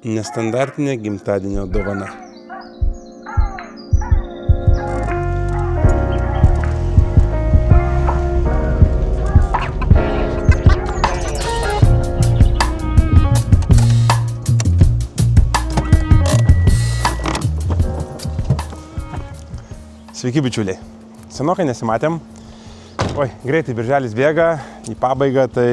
Nestandartinė gimtadienio dovana. Sveiki bičiuliai. Senokai nesimatėm. Greitai birželis bėga į pabaigą, tai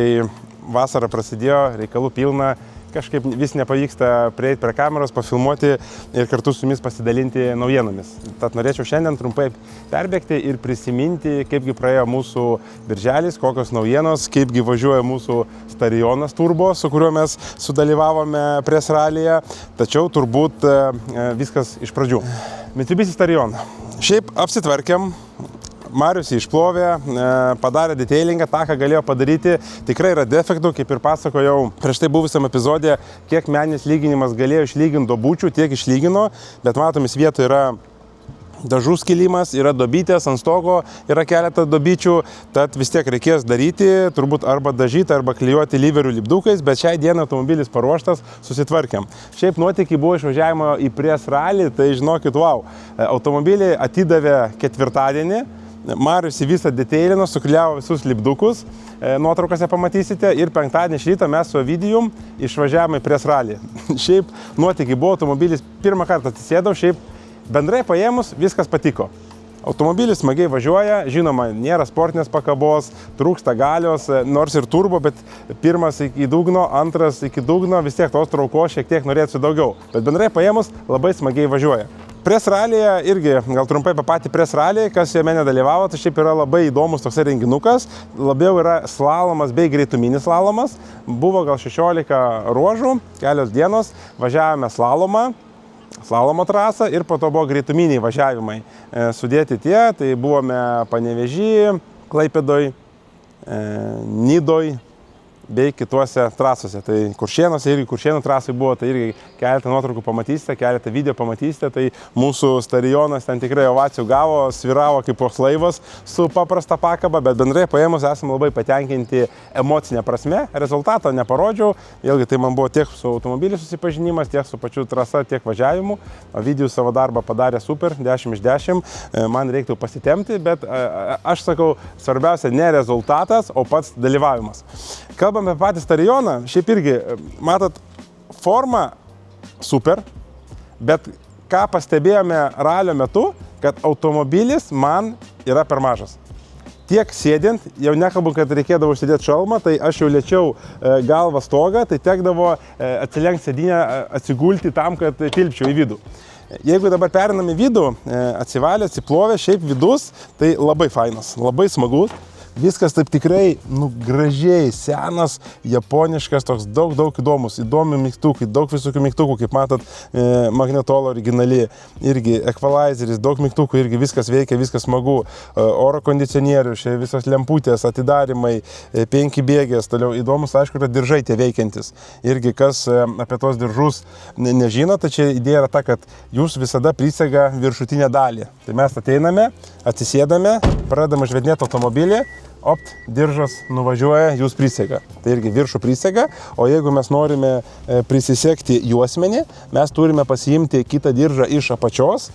vasara prasidėjo, reikalų pilna. Kažkaip vis nepavyksta prieiti prie kameros, pafilmuoti ir kartu su jumis pasidalinti naujienomis. Tad norėčiau šiandien trumpai perbėgti ir prisiminti, kaipgi praėjo mūsų birželis, kokios naujienos, kaipgi važiuoja mūsų Starijonas turbo, su kuriuo mes sudalyvavome Press Rallyje. Tačiau turbūt viskas iš pradžių. Mitsubishi Starion. Šiaip apsitvarkėm. Marius išplovė, padarė detailingą, tą, ką galėjo padaryti. Tikrai yra defektų, kaip ir pasakojau prieš tai buvusiam epizodė, kiek meninis lyginimas galėjo išlyginti duobučių, tiek išlygino, bet matomis vietoje yra dažų skilimas, yra duobytės, ant stogo yra keletą duobyčių, tad vis tiek reikės daryti, turbūt arba dažyti, arba klijuoti lyverių lipdukais, bet šiai dienai automobilis paruoštas, susitvarkėm. Šiaip nuotykiai buvo išvažiavimo į Press Rally, tai žinokit, wow, automobilį atidavė ketvirtadienį. Marius į visą detailino, sukliavo visus lipdukus, nuotraukose pamatysite, ir penktadienį iš ryto mes su Ovidijum išvažiavome į Press Rally. Šiaip nuotykiai buvo, automobilis pirmą kartą atsisėdau, šiaip bendrai paėmus viskas patiko. Automobilis smagiai važiuoja, žinoma, nėra sportinės pakabos, trūksta galios, nors ir turbo, bet pirmas iki dugno, antras iki dugno, vis tiek tos traukos šiek tiek norėtųsi daugiau. Bet bendrai paėmus labai smagiai važiuoja. Press Rallyje irgi, gal trumpai apie patį Press Rally, kas jame nedalyvavo, tai šiaip yra labai įdomus toksai renginukas, labiau yra slalomas bei greituminis slalomas, buvo gal 16 ruožų, kelios dienos, važiavome slalomo trasą ir po to buvo greituminiai važiavimai sudėti tie, tai buvome Panevėžy, Klaipėdoj, Nidoj bei kituose trasose. Tai Kuršėnuose irgi Kuršėnų trasai buvo, tai irgi keletą nuotraukų pamatysite, keletą video pamatysite, tai mūsų Starijonas ten tikrai ovacijų gavo, sviravo kaip koks laivas su paprasta pakaba, bet bendrai paėmus esame labai patenkinti emocinė prasme. Rezultato neparodžiau, vėlgi tai man buvo tiek su automobiliu susipažinimas, tiek su pačiu trasa, tiek važiavimu. Ovidijus savo darbą padarė super, 10 iš 10, man reiktų pasitemti, bet aš sakau, svarbiausia ne rezultatas, o pats dalyvavimas. Kalbame apie patį Starijoną, šiaip irgi, matot, forma super, bet ką pastebėjome ralio metu, kad automobilis man yra per mažas. Tiek sėdint, jau nekalbu, kad reikėdavo užsidėti šalmą, tai aš jau lėčiau galvą stogą, tai tekdavo atsilenkti sėdynę, atsigulti tam, kad tilpčiau į vidų. Jeigu dabar perinam į vidų, atsivalė, atsiplovė, šiaip vidus, tai labai fainas, labai smagus. Viskas taip tikrai, gražiai, senas, japoniškas, toks daug įdomus, įdomi mygtukai, daug visokių mygtukų, kaip matot, magnetolo originali, irgi equalizeris, daug mygtukų, irgi viskas veikia, viskas smagu, oro kondicionierius, visos lemputės, atidarimai, 5 bėgės, toliau įdomus, aišku, yra diržai tie veikiantis. Irgi kas apie tos diržus nežino, tai čia idėja yra ta, kad jūs visada prisega viršutinę dalį. Tai mes ateiname, atsisėdame, pradedame žvedinėti automobilį, diržas nuvažiuoja, jūs prisega. Tai irgi viršų prisega, o jeigu mes norime prisisegti juosmenį, mes turime pasiimti kitą diržą iš apačios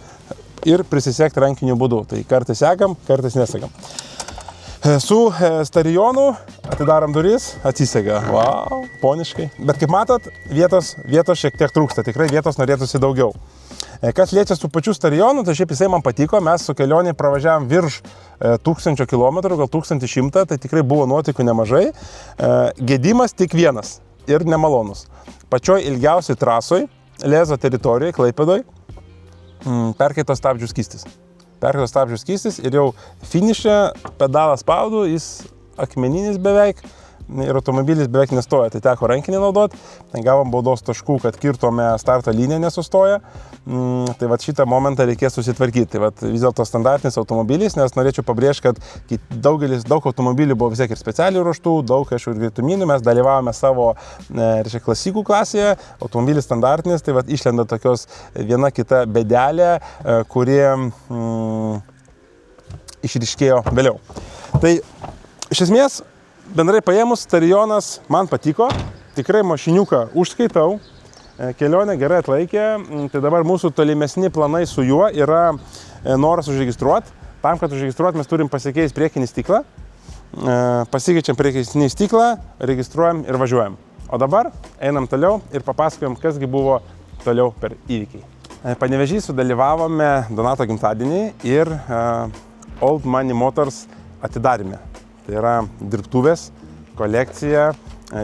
ir prisisegti rankiniu būdu. Tai kartais segam, kartais nesegam. Su Starijonu atidarom duris, atsisega. Wow, poniškai. Bet kaip matot, vietos šiek tiek trūksta, tikrai vietos norėtųsi daugiau. Kas liečia su pačiu Starijonu, tai šiaip jisai man patiko, mes su kelionė pravažiavom virš 1000 km, gal 1100, tai tikrai buvo nuotykių nemažai. Gedimas tik vienas ir nemalonus. Pačioj ilgiausiai trasoj, Lezo teritorijoje, Klaipėdoj, perkaito stabdžių skystis. Perkaito stabdžių skystis ir jau finiše pedalą spaudų, jis akmeninis beveik. Ir automobilis beveik nestoja, tai teko rankinį naudoti, gavom baudos taškų, kad kirtome starto liniją nesustoja, tai šitą momentą reikės susitvarkyti. Tai vis dėlto standartinis automobilis, nes norėčiau pabrėžti, kad daug automobilių buvo vis tiek ir specialių ruoštų, daug ir greituminių, mes dalyvavome savo klasikų klasėje, automobilis standartinis, tai išlenda tokios viena kita bėdelė, kurie išryškėjo vėliau. Tai iš esmės, bendrai paėmus, Starijonas man patiko, tikrai mašiniuką užskaitau, kelionė gerai atlaikė, tai dabar mūsų tolimesni planai su juo yra noras užregistruoti. Tam, kad užregistruoti, mes turim pasikeisti priekinį stiklą, pasikeičiam priekinį stiklą, registruojam ir važiuojam. O dabar einam toliau ir papasakojam, kasgi buvo toliau per įvykiai. Panevėžy sudalyvavome Donato gimtadienį ir Old Money Motors atidarime. Tai yra dirbtuvės, kolekcija,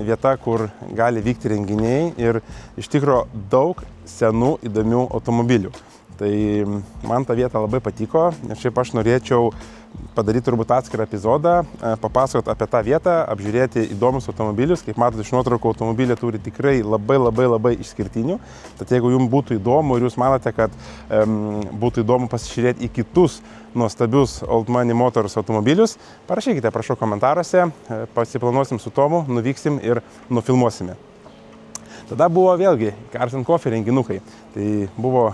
vieta, kur gali vykti renginiai ir iš tikro daug senų įdomių automobilių. Tai man ta vieta labai patiko ir šiaip aš norėčiau padaryti turbūt atskirą epizodą, papasakoti apie tą vietą, apžiūrėti įdomus automobilius. Kaip matote, iš nuotraukų automobilį turi tikrai labai išskirtinių. Tad jeigu jums būtų įdomu ir jūs manote, kad būtų įdomu pasižiūrėti į kitus nuostabius Old Money Motors automobilius, parašykite, prašau, komentaruose, pasiplanuosim su Tomu, nuvyksim ir nufilmuosime. Tada buvo vėlgi Cars & Coffee renginukai. Tai buvo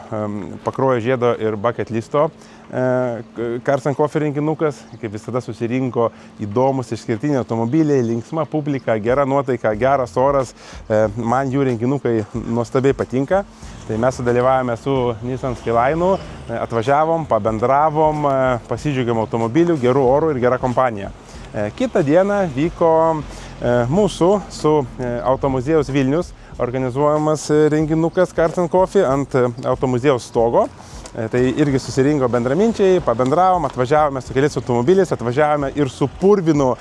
Pakruojo žiedo ir Bucket Listo Cars & Coffee renginukas. Kaip visada susirinko įdomus išskirtiniai automobiliai, linksma publika, gera nuotaika, geras oras. Man jų renginukai nuostabiai patinka. Tai mes sudalyvavome su Nissan Skyline'u, atvažiavom, pabendravom, pasidžiaugėm automobilių, gerų orų ir gera kompanija. Kitą dieną vyko mūsų su Automuziejaus Vilnius organizuojamas renginukas Cars & Coffee ant Automuziejaus stogo. Tai irgi susirinko bendraminčiai, pabendravom, atvažiavome su keliais automobiliais, atvažiavome ir su purvinu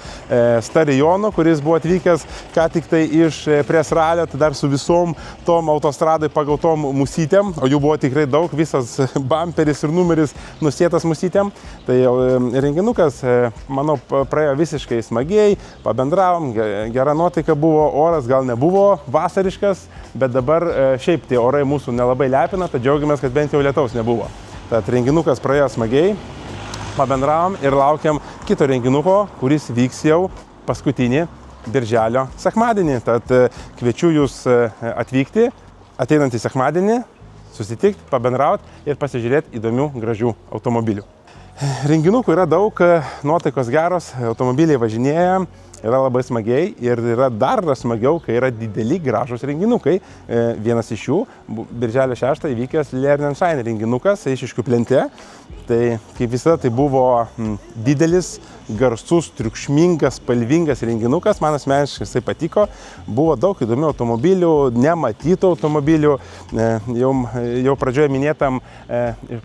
Starijonu, kuris buvo atvykęs ką tik tai iš Press Ralio, tai dar su visom tom autostradai pagautom musytėm, o jų buvo tikrai daug, visas bamperis ir numeris nusėtas musytėm. Tai renginukas, manau, praėjo visiškai smagiai, pabendravom, gera nuotaika buvo, oras gal nebuvo vasariškas, bet dabar šiaip tie orai mūsų nelabai lepina, tad džiaugiamės, kad bent jau lietaus nebuvo. Tad renginukas praėjo smagiai, pabendravom ir laukiam kito renginuko, kuris vyks jau paskutinį birželio sekmadienį. Tad kviečiu jūs atvykti ateinantį sekmadienį, susitikti, pabendrauti ir pasižiūrėti įdomių, gražių automobilių. Renginukų yra daug, nuotaikos geros, automobiliai važinėja, yra labai smagiai ir yra dar smagiau, kai yra dideli gražūs renginukai. Vienas iš jų, birželio 6 įvykęs Lernen Shine renginukas Eišiškių plente. Tai kaip visada tai buvo didelis, garsus, triukšmingas, spalvingas renginukas, man asmeniškai jisai patiko. Buvo daug įdomių automobilių, nematytų automobilių. Jau pradžioje minėtam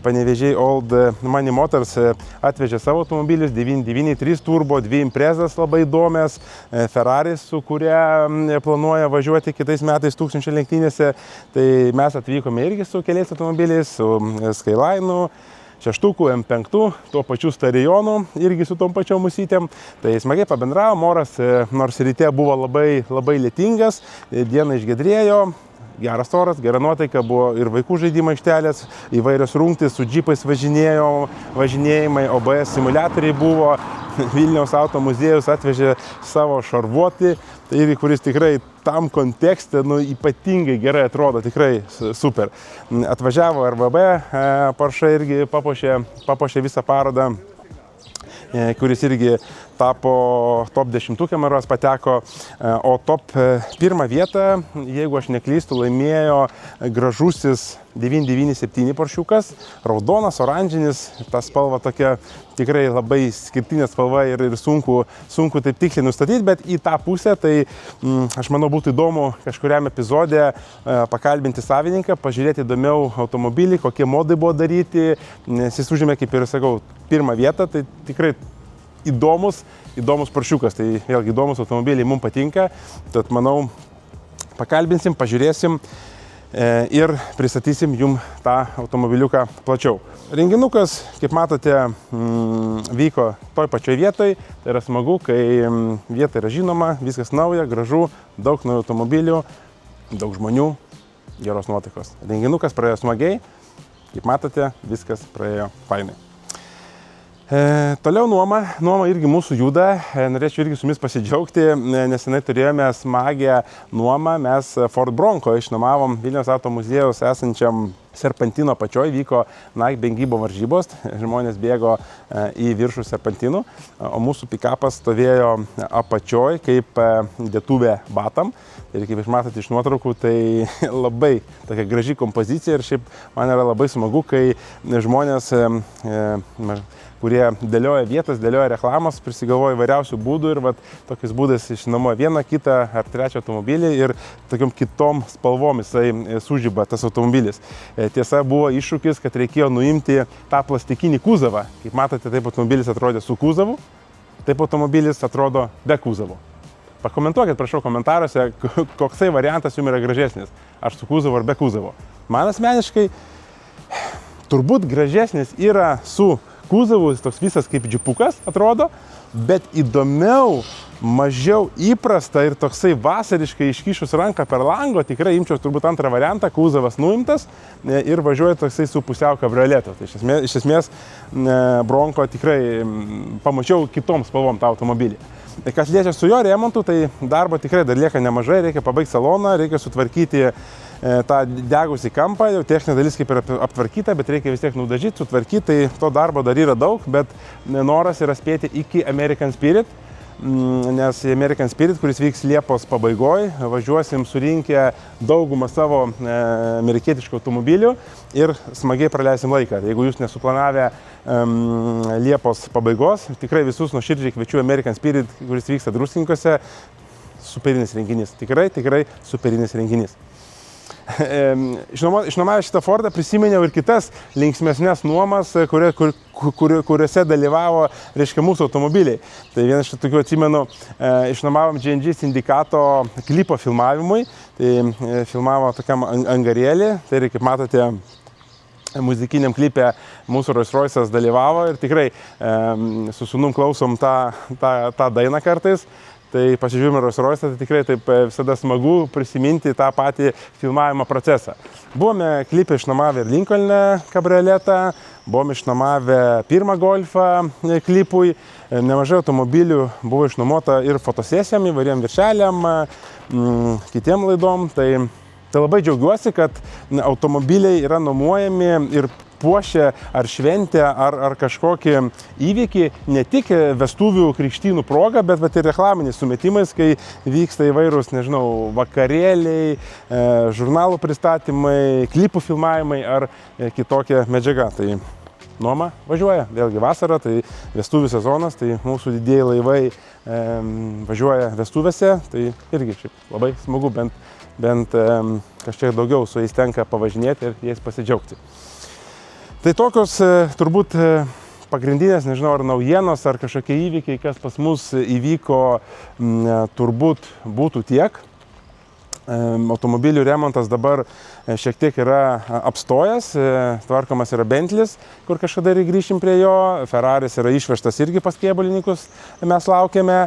Panevėžiai Old Money Motors atvežė savo automobilius, 993 turbo, 2 Imprezas labai įdomias, Ferrari, su kuria planuoja važiuoti kitais metais 1000 lenktynėse. Tai mes atvykome irgi su keliais automobiliais, su Skyline'u, 6 M5, tuo pačiu Starijonu, irgi su tom pačiom musytėm. Tai smagiai pabendravom, oras nors ryte buvo labai lietingas, diena išgiedrėjo. Geras oras, gera nuotaika, buvo ir vaikų žaidimo aikštelės, įvairios rungtys, su džipais važinėjimai, OBS simuliatoriai buvo, Vilniaus Automuziejus atvežė savo šarvuotį, kuris tikrai tam kontekste ypatingai gerai atrodo, tikrai super. Atvažiavo RVB, Porsche irgi papuošė visą parodą, kuris irgi tapo top 10 kameros pateko, o top 1 vietą, jeigu aš neklystu, laimėjo gražusis 997 Poršiukas, raudonas, oranžinis, ta spalva tokia tikrai labai skirtinė spalva ir sunku taip tiksliai nustatyti, bet į tą pusę tai aš manau būtų įdomu kažkuriam epizode pakalbinti savininką, pažiūrėti įdomiau automobilį, kokie modai buvo daryti, nes jis užėmė, kaip ir sakau, 1 vietą, tai tikrai įdomus Poršiukas, tai vėlgi įdomus automobiliai mums patinka, tad manau pakalbinsim, pažiūrėsim ir pristatysim jums tą automobiliuką plačiau. Renginukas, kaip matote, vyko toj pačioj vietoj, tai yra smagu, kai vieta yra žinoma, viskas nauja, gražu, daug naujų automobilių, daug žmonių, geros nuotaikos. Renginukas praėjo smagiai, kaip matote, viskas praėjo fainai. Toliau nuoma irgi mūsų juda, norėčiau irgi su jumis pasidžiaugti, nesenai turėjome smagią nuomą, mes Ford Bronco išnuomavom Vilniaus Automuziejaus esančiam Serpantino apačioje vyko Nike bėgimo varžybos, žmonės bėgo į viršų serpantinų, o mūsų pikapas stovėjo apačioje kaip dėtuvė batam. Ir kaip išmatote iš nuotraukų, tai labai tokia graži kompozicija ir šiaip man yra labai smagu, kai žmonės, kurie dėlioja vietas, dėlioja reklamos, prisigalvoja įvairiausių būdų ir tokiais būdais išnuomoja vieną, kitą ar trečią automobilį ir tokiom kitom spalvom jisai sužiba tas automobilis. Tiesa, buvo iššūkis, kad reikėjo nuimti tą plastikinį kūzavą. Kaip matote, taip automobilis atrodė su kūzavu, taip automobilis atrodo be kūzavo. Pakomentuokit, prašau, komentaruose, koksai variantas jums yra gražesnis. Ar su kūzavu ar be kūzavo. Man asmeniškai turbūt gražesnis yra su kūzavu, toks visas kaip džipukas atrodo, bet įdomiau, mažiau įprasta ir toksai vasariškai iškišus ranką per lango, tikrai imčiau turbūt antrą variantą, kūzavas nuimtas ir važiuoja toksai su pusiau kabrioletu. Tai iš esmės Bronco tikrai pamačiau kitom spalvom tą automobilį. Kas liečia su jo remontu, tai darbo tikrai dar lieka nemažai, reikia pabaigti saloną, reikia sutvarkyti tą degusį kampą, jau techninė dalis kaip ir aptvarkyta, bet reikia vis tiek nudažyti, sutvarkyti, tai to darbo dar yra daug, bet noras yra spėti iki American Spirit, nes į American Spirit, kuris vyks Liepos pabaigoje, važiuosim surinkę daugumą savo amerikietiškų automobilių ir smagiai praleisim laiką. Jeigu jūs nesuplanavę Liepos pabaigos, tikrai visus nuoširdžiai kviečiu American Spirit, kuris vyksta Druskininkuose, superinis renginys, tikrai superinis renginys. Išnuomavęs šitą Fordą prisiminiau ir kitas linksmesnės nuomas, kuriuose dalyvavo, reiškia, mūsų automobiliai. Tai vienas iš tokių atsimenu, išnuomavom G&G sindikato klipo filmavimui, tai filmavo tokiam angarėlį, tai kaip matote, muzikiniam klipe mūsų Rolls-Royce'as dalyvavo ir tikrai su sūnum klausom tą dainą kartais. Tai pasižiūrime Rolls-Royce'ą, tai tikrai taip visada smagu prisiminti tą patį filmavimo procesą. Buvome klipę išnuomavę ir Lincoln'e kabrioletą, buvome išnuomavę pirmą Golfą klipui, nemažai automobilių buvo išnuomota ir fotosesijam, įvairiem viršeliam, kitiem laidom. Tai labai džiaugiuosi, kad automobiliai yra nuomojami ir puošia ar šventę, ar kažkokį įvykį, ne tik vestuvių krikštynų proga, bet ir reklaminiais sumetimais, kai vyksta įvairūs, nežinau, vakarėliai, žurnalų pristatymai, klipų filmavimai ar kitokia medžiaga. Tai nuoma važiuoja, vėlgi vasara, tai vestuvių sezonas, tai mūsų didieji laivai važiuoja vestuvėse, tai irgi šiaip labai smagu, bent kažkiek daugiau su jais tenka pavažinėti ir jais pasidžiaugti. Tai tokios turbūt pagrindinės, nežinau, ar naujienos, ar kažkokie įvykiai, kas pas mus įvyko, turbūt būtų tiek. Automobilių remontas dabar šiek tiek yra apstojęs, tvarkomas yra Bentley's, kur kažkada ir grįšim prie jo, Ferraris yra išvežtas irgi pas kėbulininkus, mes laukiame,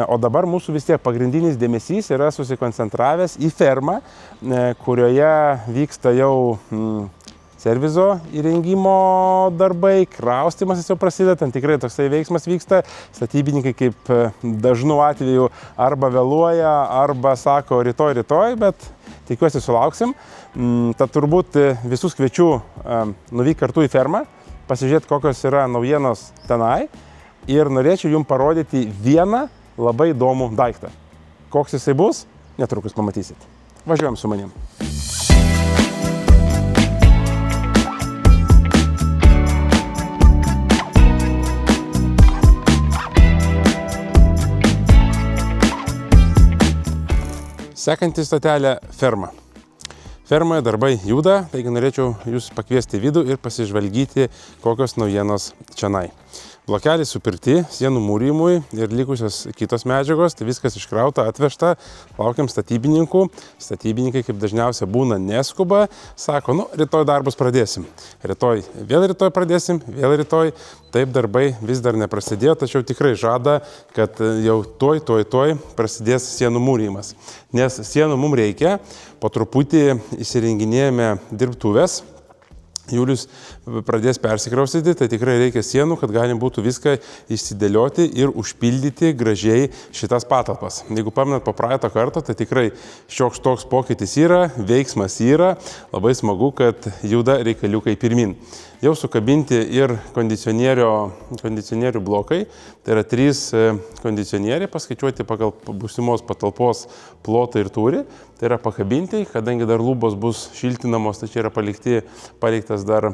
o dabar mūsų vis tiek pagrindinis dėmesys yra susikoncentravęs į fermą, kurioje vyksta jau servizo įrengimo darbai, kraustymas jau prasideda, ten tikrai toksai veiksmas vyksta, statybininkai kaip dažnu atveju arba vėluoja, arba sako rytoj, bet tikiuosi sulauksim. Tad turbūt visus kviečiu nuvykti kartu į fermą, pasižiūrėti, kokios yra naujienos tenai ir norėčiau jums parodyti vieną labai įdomų daiktą. Koks jisai bus, netrukus pamatysit. Važiuojam su manim. Sekanti stotelė – ferma. Fermoje darbai juda, taigi norėčiau jūs pakviesti į vidų ir pasižvalgyti, kokios naujienos čionai. Blokeliai supirkti, sienų mūrimui ir likusios kitos medžiagos, tai viskas iškrauta, atvežta, laukiam statybininkų. Statybininkai, kaip dažniausia būna, neskuba, sako, rytoj darbus pradėsim. Rytoj pradėsim, vėl rytoj. Taip darbai vis dar neprasidėjo, tačiau tikrai žada, kad jau tuoj prasidės sienų mūrimas. Nes sienų mums reikia, po truputį įsirenginėjame dirbtuves. Julius pradės persikraustyti, tai tikrai reikia sienų, kad galim būtų viską išsidėlioti ir užpildyti gražiai šitas patalpas. Jeigu pamenat po praeito karto, tai tikrai šioks toks pokytis yra, veiksmas yra, labai smagu, kad juda reikaliukai pirmin. Jau sukabinti ir kondicionierių blokai, tai yra 3 kondicionieriai paskaičiuoti pagal būsimos patalpos plotą ir tūrį, tai yra pakabinti, kadangi dar lubos bus šiltinamos, tai čia yra paliktas dar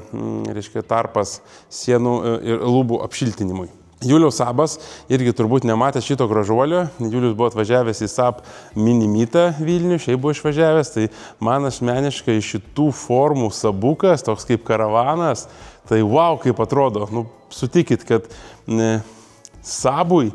tarpas sienų ir lubų apšiltinimui. Juliaus Sabas irgi turbūt nematė šito gražuolio. Julius buvo atvažiavęs į Sab mini-mytą Vilnių, šiaip buvo išvažiavęs, tai man asmeniškai šitų formų Sabukas, toks kaip karavanas, tai wow, kaip atrodo. Sutikit, kad Sabui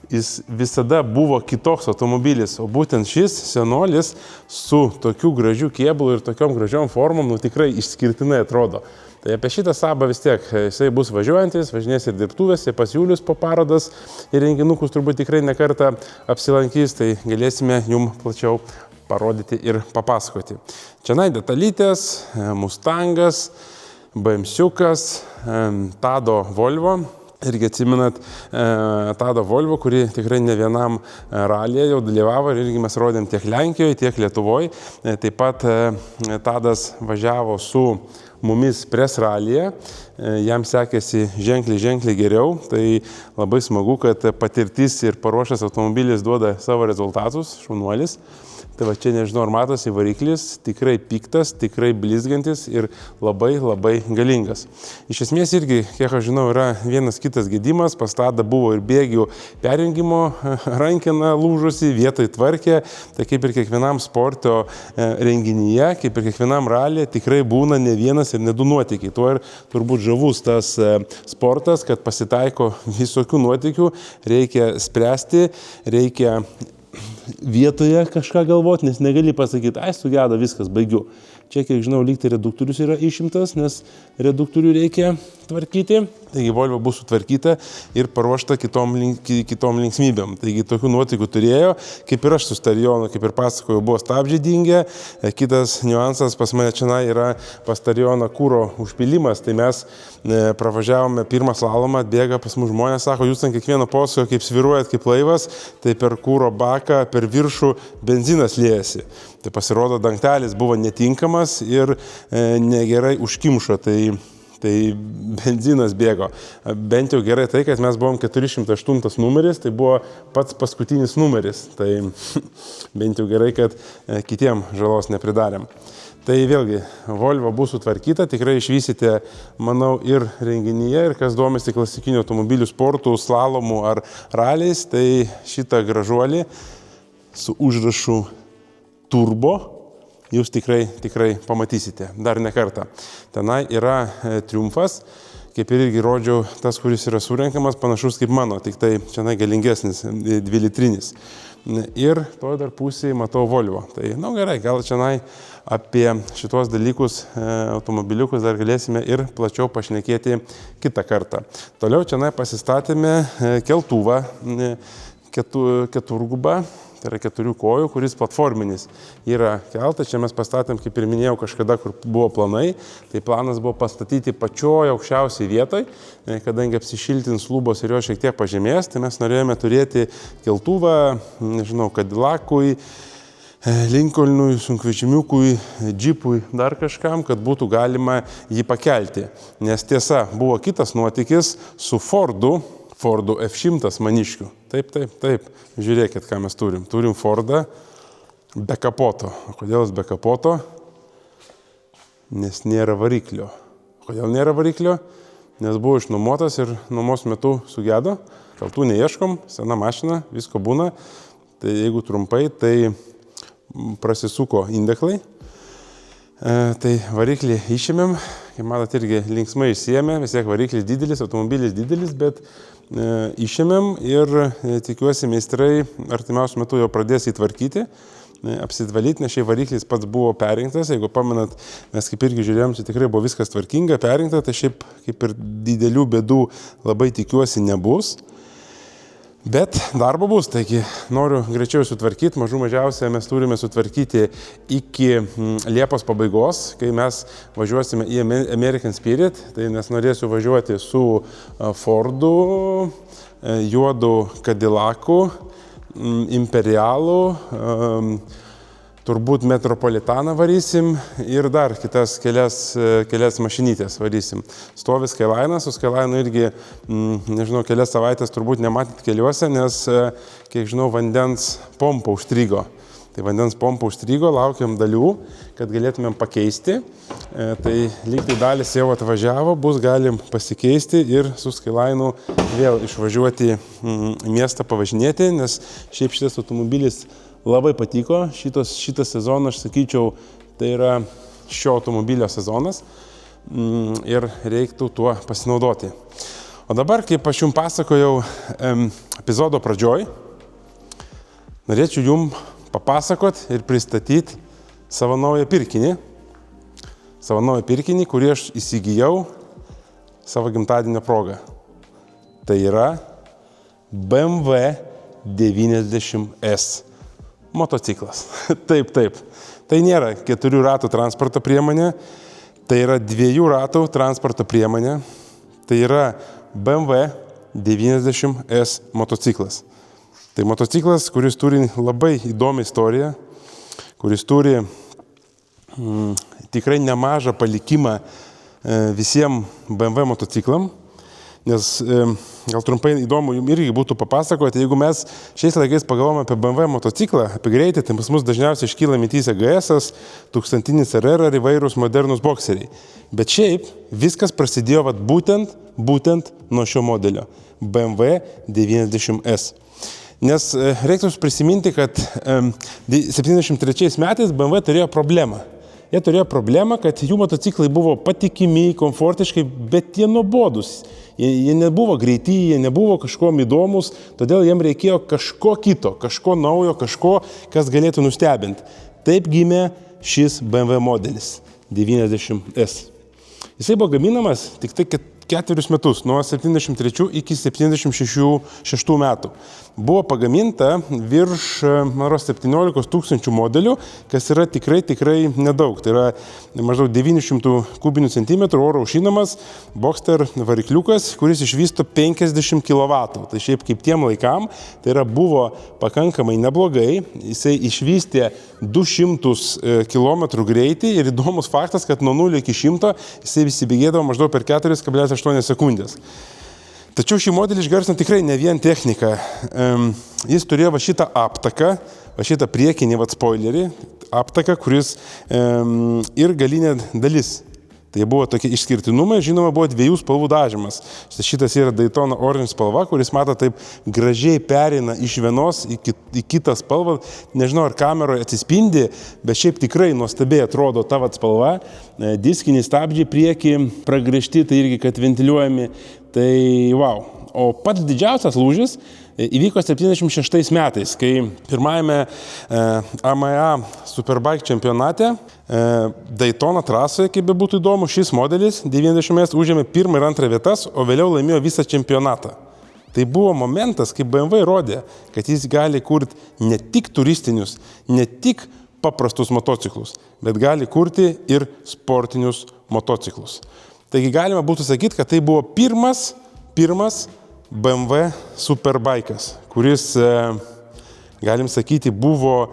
jis visada buvo kitoks automobilis, o būtent šis senolis su tokiu gražiu kėbulu ir tokiom gražiom formom tikrai išskirtinai atrodo. Tai apie šitą Sabą vis tiek, jisai bus važiuojantis, važinės ir dirbtuvėse, pas Julius po parodas ir renginukus turbūt tikrai nekartą apsilankys, tai galėsime jums plačiau parodyti ir papasakoti. Čianai detalytės, Mustangas, BMW'ukas, Tado Volvo. Irgi atsimenat Tado Volvo, kuri tikrai ne vienam ralyje jau dalyvavo ir irgi mes rodėm tiek Lenkijoje, tiek Lietuvoje. Taip pat Tadas važiavo su mumis Press ralyje, jam sekėsi ženkliai geriau, tai labai smagu, kad patirtis ir paruošęs automobilis duoda savo rezultatus, šaunuolis. Tai va čia nežinau, ar matosi variklis, tikrai piktas, tikrai blizgantis ir labai galingas. Iš esmės irgi, kiek aš žinau, yra vienas kitas gedimas, pas Tadą buvo ir bėgių perjungimo rankena lūžusi, vietoj tvarkė, tai kaip ir kiekvienam sporto renginyje, kaip ir kiekvienam ralyje, tikrai būna ne vienas ir ne 2 nuotykiai. Tuo ir turbūt žavus tas sportas, kad pasitaiko visokių nuotykių, reikia spręsti, reikia vietoje kažką galvoti, nes negali pasakyti, sugedo, viskas, baigiu. Čia, kiek žinau, lygtai reduktorius yra išimtas, nes reduktorių reikia tvarkyti. Taigi Volvo bus sutvarkyta ir paruošta kitom linksmybėm. Taigi tokių nuotykių turėjo, kaip ir aš su Starionu, kaip ir pasakojau, buvo stabdžiai dingę. Kitas niuansas pas mane čia yra pas Starioną kūro užpilimas. Tai mes pravažiavome pirmą slalomą, atbėga pas mus žmonės, sako, jūs ant kiekvieno posūkio kaip sviruojat kaip laivas, tai per kūro baką, per viršų benzinas liejasi. Tai pasirodo, dangtelis buvo netinkamas ir negerai užkimšo, tai benzinas bėgo. Bent jau gerai tai, kad mes buvom 408 numeris, tai buvo pats paskutinis numeris. Tai bent jau gerai, kad kitiem žalos nepridarėm. Tai vėlgi, Volvo bus sutvarkyta, tikrai išvysite, manau, ir renginyje, ir kas domisi klasikinių automobilių sportų, slalomų ar raliais, tai šitą gražuolį su užrašu Turbo jūs tikrai pamatysite dar ne kartą. Tenai yra Triumfas, kaip ir irgi rodžiau, tas, kuris yra surenkamas, panašus kaip mano, tik tai čia galingesnis, 2-litrinis. Ir to dar pusėje matau Volvo. Tai, gerai, gal čia apie šitos dalykus automobiliukus dar galėsime ir plačiau pašnekėti kitą kartą. Toliau čia pasistatėme keltuvą, keturgubą. Tai yra 4 kojų, kuris platforminis yra keltas. Čia mes pastatėm, kaip ir minėjau, kažkada, kur buvo planai. Tai planas buvo pastatyti pačioje aukščiausiai vietoj, kadangi apsišiltins lubos ir jo šiek tiek pažemės. Tai mes norėjome turėti keltuvą, Cadillacui, Lincolnui, sunkvežimiukui, džipui, dar kažkam, kad būtų galima jį pakelti. Nes tiesa, buvo kitas nuotykis su Fordu F100 maniškiu. Taip. Žiūrėkit, ką mes turim. Turim Fordą be kapoto. O kodėl jis be kapoto? Nes nėra variklio. Kodėl nėra variklio? Nes buvo išnuomotas ir nuomos metu sugedo. Kaltų neieškom, sena mašina, visko būna. Tai jeigu trumpai, tai prasisuko indeklai. Tai variklį išėmėm, kaip matot, irgi linksmai išsiėmė, vis tiek variklis didelis, automobilis didelis, bet išėmėm ir tikiuosi meistrai artimiausiu metu jau pradės įtvarkyti, apsitvalyti, nes šiai variklis pats buvo perrinktas, jeigu pamenat, mes kaip irgi žiūrėjom, čia tikrai buvo viskas tvarkinga, perrinkta, tai šiaip kaip ir didelių bėdų labai tikiuosi nebus. Bet darbo bus, taigi noriu greičiau sutvarkyti, mažiausiai mes turime sutvarkyti iki Liepos pabaigos, kai mes važiuosime į American Spirit, tai nes norėsiu važiuoti su Fordu, juodu Cadillacu, Imperialu, turbūt Metropolitaną varysim ir dar kitas kelias mašinytės varysim. Stovi Skyline'as, su Skyline'u irgi, nežinau, kelias savaitės turbūt nematyt keliuose, nes, kiek žinau, vandens pompa užstrigo. Tai vandens pompa užstrigo, laukiam dalių, kad galėtumėm pakeisti. Tai lygtai dalis jau atvažiavo, bus galim pasikeisti ir su Skyline'u vėl išvažiuoti į miestą pavažinėti, nes šiaip šitas automobilis labai patiko. Šitas sezonas, aš sakyčiau, tai yra šio automobilio sezonas ir reiktų tuo pasinaudoti. O dabar, kaip aš jums pasakojau epizodo pradžioj, norėčiau jums papasakot ir pristatyti savo naują pirkinį. Savo naują pirkinį, kurį aš įsigijau savo gimtadienio progą. Tai yra BMW 90S. Motociklas. Taip. Tai nėra 4 ratų transporto priemonė, tai yra 2 ratų transporto priemonė, tai yra BMW 90S motociklas. Tai motociklas, kuris turi labai įdomią istoriją, kuris turi tikrai nemažą palikimą visiems BMW motociklam. Nes gal trumpai įdomu jums irgi būtų papasakoti, jeigu mes šiais laikais pagalvojame apie BMW motociklą, apie greitį, tai pas mus dažniausiai iškyla mintyse GS, 1000 RR ar įvairūs modernus bokseriai. Bet šiaip viskas prasidėjo būtent nuo šio modelio BMW 90S. Nes reiktų prisiminti, kad 73 metais BMW turėjo problemą. Jie turėjo problemą, kad jų motociklai buvo patikimi, komfortiškai, bet jie nuobodus. Jie nebuvo greiti, jie nebuvo kažkuom įdomus, todėl jiem reikėjo kažko kito, kažko naujo, kažko, kas galėtų nustebinti. Taip gimė šis BMW modelis 90S. Jisai buvo gaminamas tik tai 4 metus, nuo 73 iki 76 metų. Buvo pagaminta virš 17 000 modelių, kas yra tikrai nedaug. Tai yra maždaug 900 kubinių centimetrų oro aušinamas Boxster varikliukas, kuris išvysto 50 kW. Tai šiaip kaip tiem laikam, tai yra buvo pakankamai neblogai. Jisai išvystė 200 km greitį ir įdomus faktas, kad nuo 0 iki 100 jisai visi bėgėdavo maždaug per 4,8 sekundės. Tačiau šį modelį išgarsino tikrai ne vien technika. Jis turėjo va šitą aptaką, va šitą priekinį spoilerį, aptaką, kuris ir galinė dalis. Tai buvo tokie išskirtinumai, žinoma, buvo 2 spalvų dažymas. Šitas yra Daytona orange spalva, kuris, taip gražiai pereina iš vienos į kitą spalvą. Nežinau, ar kameroje atsispindi, bet šiaip tikrai nuostabiai atrodo ta spalva. Diskiniai stabdžiai priekį pragręžti, tai irgi, kad ventiliuojami. Tai wow. O pats didžiausias lūžis įvyko 76 metais, kai pirmajame AMA Superbike čempionate Daytona trasoje, kaip būtų įdomu, šis modelis 90S užėmė 1 ir 2 vietas, o vėliau laimėjo visą čempionatą. Tai buvo momentas, kai BMW rodė, kad jis gali kurti ne tik turistinius, ne tik paprastus motociklus, bet gali kurti ir sportinius motociklus. Taigi galima būtų sakyti, kad tai buvo pirmas BMW Superbike'as, kuris, galim sakyti, buvo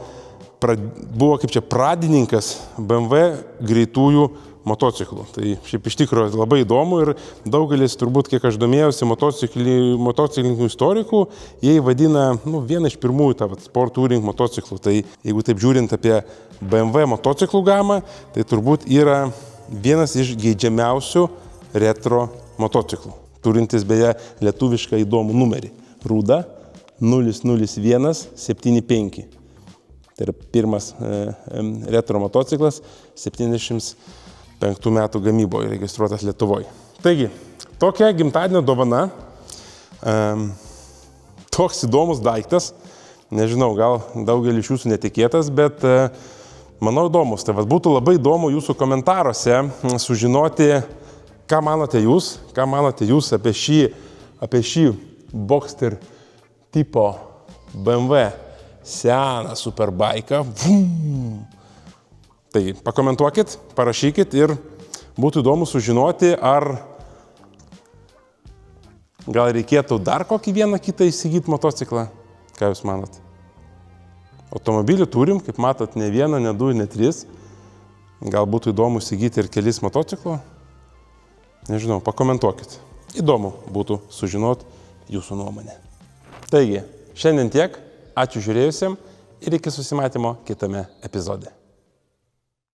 kaip čia pradininkas BMW greitųjų motociklų. Tai šiaip iš tikrųjų labai įdomu ir daugelis, turbūt, kiek aš domėjausi motociklininkų istorikų, jie vadina vieną iš pirmųjų sport touring motociklų. Tai jeigu taip žiūrint apie BMW motociklų gamą, tai turbūt yra vienas iš geidžiamiausių retro motociklų, turintis beje lietuvišką įdomų numerį. Rūda 00175. Tai yra pirmas retro motociklas 75 metų gamyboje registruotas Lietuvoje. Taigi, tokia gimtadienio dovana, toks įdomus daiktas, nežinau, gal daugelį iš jūsų netikėtas, bet manau įdomus. Tai būtų labai įdomu jūsų komentaruose sužinoti, ką manote jūs apie šį Boxster tipo BMW seną superbaiką. Tai pakomentuokit, parašykit ir būtų įdomu sužinoti, ar gal reikėtų dar kokį vieną kitą įsigyti motociklą. Ką jūs manot? Automobilių turim, kaip matot, ne vieną, ne du, ne tris. Gal būtų įdomu įsigyti ir kelis motociklų. Nežinau, pakomentuokit. Įdomu būtų sužinoti jūsų nuomonę. Taigi, šiandien tiek. Ačiū žiūrėjusiam ir iki susimatymo kitame epizode.